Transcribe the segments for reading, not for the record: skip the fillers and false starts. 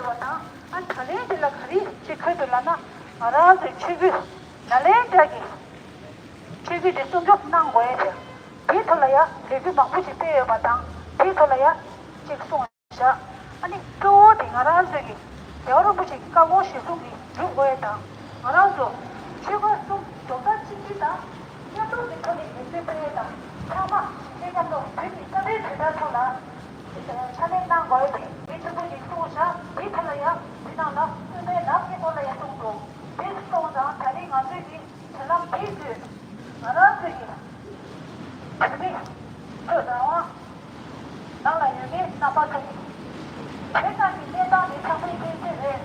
왔다. 안 달래들라 가리 지켜들라나 알아서 치기 달래다기 치기데 좀좀 난 거야. 뒤돌아야 되게 막부지 빼요 마당. 뒤돌아야 직송자 아니 또 대가라서기 여러분이 까고 싶은게 누구에다 알아서 제가 좀 도가 치기다. 야도 내가 이제 빼다. 참아 내가 너 되게 싸게 대다서라. 차례 난 거야. 이쪽이 소샤 뒤돌아야 지나나 근데 나게 돌아야 정도. 비슷하다 다리 가지기 사람 비즈 알아서기 근데 그다와 나라 여기 나빠서 내가 내가 내 참을 때에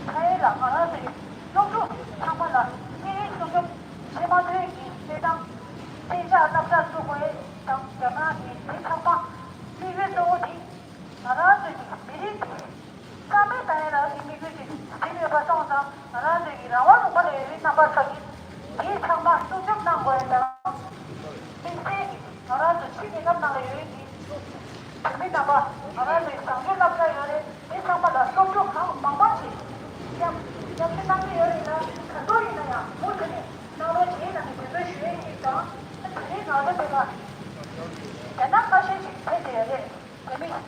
가해라 알아서기 너도 참아라 이 좀 제마들이 내가 진짜 답답 속에 당장아 이 참아 이게 어디 알아서기 미리 까메 다이라 이미지 집에 봐서 알아서기 나와서 빨리 나빠서기 이 참아 좀 난 거야. 알아서 시계가 나가요. 그러니까 봐. 알아서 상주가 가요래. 이 상마다 속속하고 막막지. 그냥 생각이 열이나 그거리나야. 못하네. 나로 제가 그거 쉬니까. 그래 나도 내가 내가 다시 해야 돼. 그러면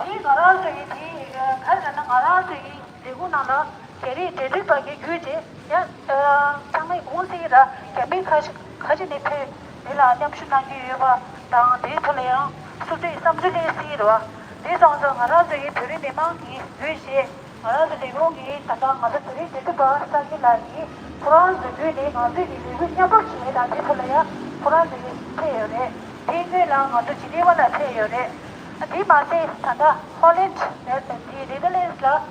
이 알아서 이 가르는 알아서 이 되고 나서 제리 제리하게 규제. 야 상의 공세라. 개미 가지 내패 내가 냠슈나기 여봐 당 대설이야 수제 삼주게 시로와 대상서 알아서 이 들이 내망이 위시 알아서 내공이 다가 맞아 들이 되게 바사기 나기 프랑스 뒤에 가지기 그냥 박치에다 대설이야 프랑스 태요래 대게랑 아주 지대와다 태요래 이 맛에 다가 홀랜드 내 네덜란드라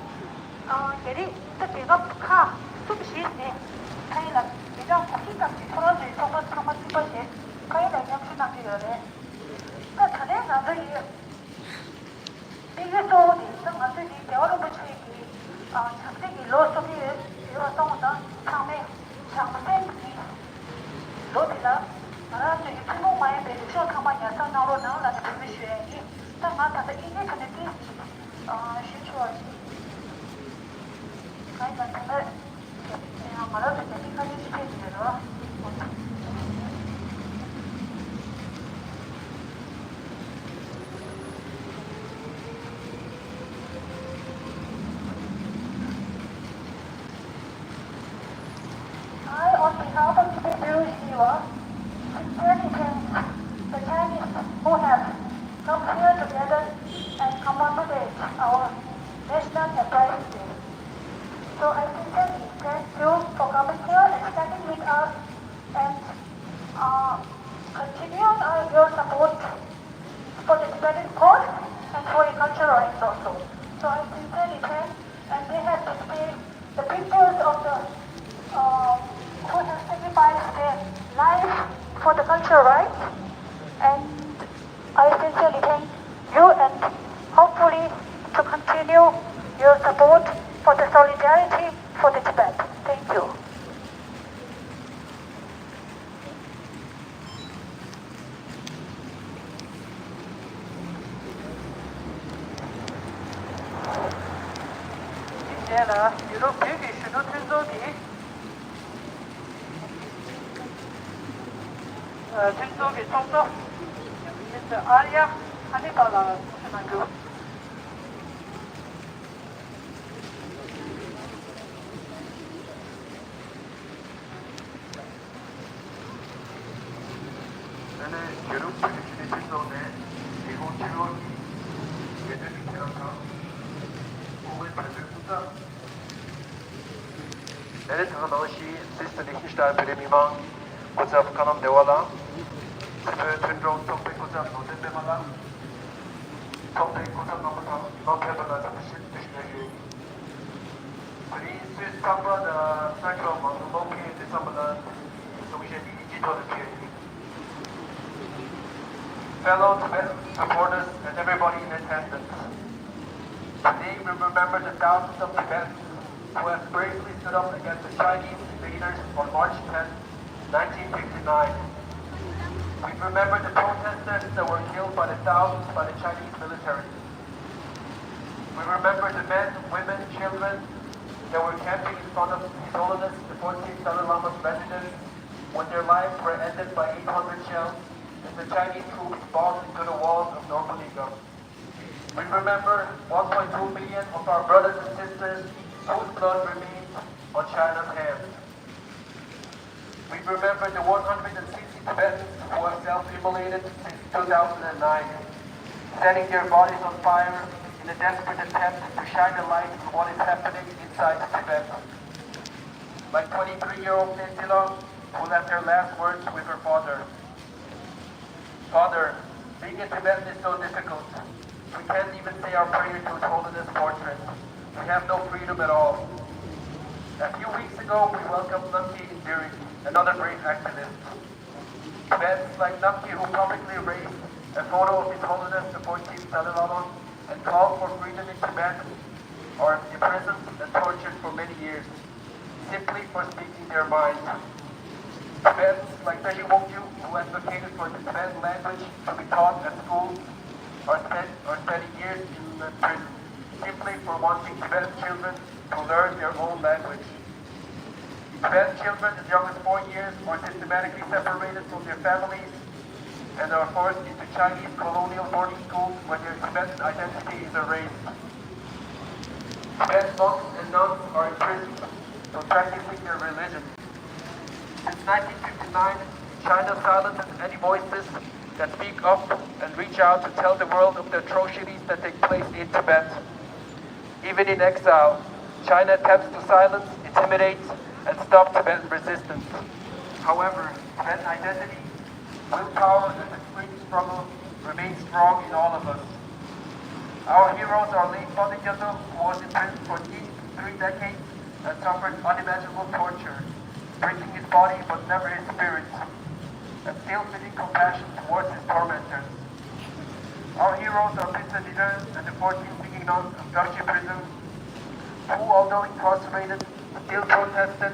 제리 뜻이가 카 숨쉬네 타일랜드 이런 코피같이 프랑스에 정말 정말 싶었지 가이드 냠슈나기요래 그 전에 나들이 이게 또 어디 나들이 여러 부처기 작색이 로스비 이러서다 참에 참생기 로디라 알아서 이 부모만의 배우셔 가만히 와서 나오는 배우셔야지 딱 맞아서 이게 그렇게 시추어지 가이드한테 그냥 말아도 되니까지 시켜주세요. On behalf of the Jewish Shiva, sincerely thank the Chinese who have come here together and commemorate our National Empire Day. So I sincerely thank you for coming here and standing with us and continue your support for the Tibetan cause and for the cultural rights also. So I sincerely thank, and they have displayed the pictures of the who have sacrificed their life for the cultural rights, and I sincerely thank you and hopefully to continue your support for the solidarity for the Tibet. Thank you. 이제는 유럽 대기 신호 tinso기 청소 이제 아리아 하니까라 무슨 그 유럽 대기 tinso네 이곳 지역이 예전에 제가 오늘 발표했다. Elle est dans aussi siste Liechtenstein für den Mimang kurz auf Kanam de Walla für Tundrong Toppe kurz auf Noten de Walla Toppe kurz auf Noten de Walla düşünüyor. Pri Swiss Kamba da Sakro Mandumoki de Samala Sojeti Jitolki. Fellow Tibetan supporters and everybody in attendance. Today we remember the thousands of Tibetans who have bravely stood up against the Chinese invaders on March 10, 1959. We remember the protesters that were killed by the thousands by the Chinese military. We remember the men, women, children that were camping in front of His Holiness the 14th Dalai Lama's residence when their lives were ended by 800 shells as the Chinese troops bombed into the walls of Norbolinga. We remember 1.2 million of our brothers and sisters whose blood remains on China's hands. We remember the 160 Tibetans who have self-immolated since 2009, setting their bodies on fire in a desperate attempt to shine a light on what is happening inside Tibet. Like 23-year-old Nintila, who left her last words with her father. Father, being in Tibet is so difficult. We can't even say our prayer to His Holiness portrait. We have no freedom at all. A few weeks ago, we welcomed Namki Indiri, another great activist. Tibetans like Namki who publicly raised a photo of His Holiness the 14th Dalai Lama and called for freedom in Tibet are imprisoned and tortured for many years, simply for speaking their minds. Tibetans like Teddy Wongju, who advocated for the Tibetan language to be taught at schools, are spending years in prison, simply for wanting Tibetan children to learn their own language. Tibetan children as young as 4 years are systematically separated from their families and are forced into Chinese colonial boarding schools where their Tibetan identity is erased. Tibetan monks and nuns are imprisoned for practicing their religion. Since 1959, China silences any voices that speak up and reach out to tell the world of the atrocities that take place in Tibet. Even in exile, China attempts to silence, intimidate, and stop Tibetan resistance. However, Tibetan identity, willpower, and the freedom struggle remain strong in all of us. Our heroes are late Father Gyoto, who was imprisoned for 3 decades and suffered unimaginable torture, breaking his body but never his spirit, and still feeling compassion towards his tormentors. Our heroes are Princess Ida and the 14 singing nuns of Dorje prison, who, although incarcerated, still protested.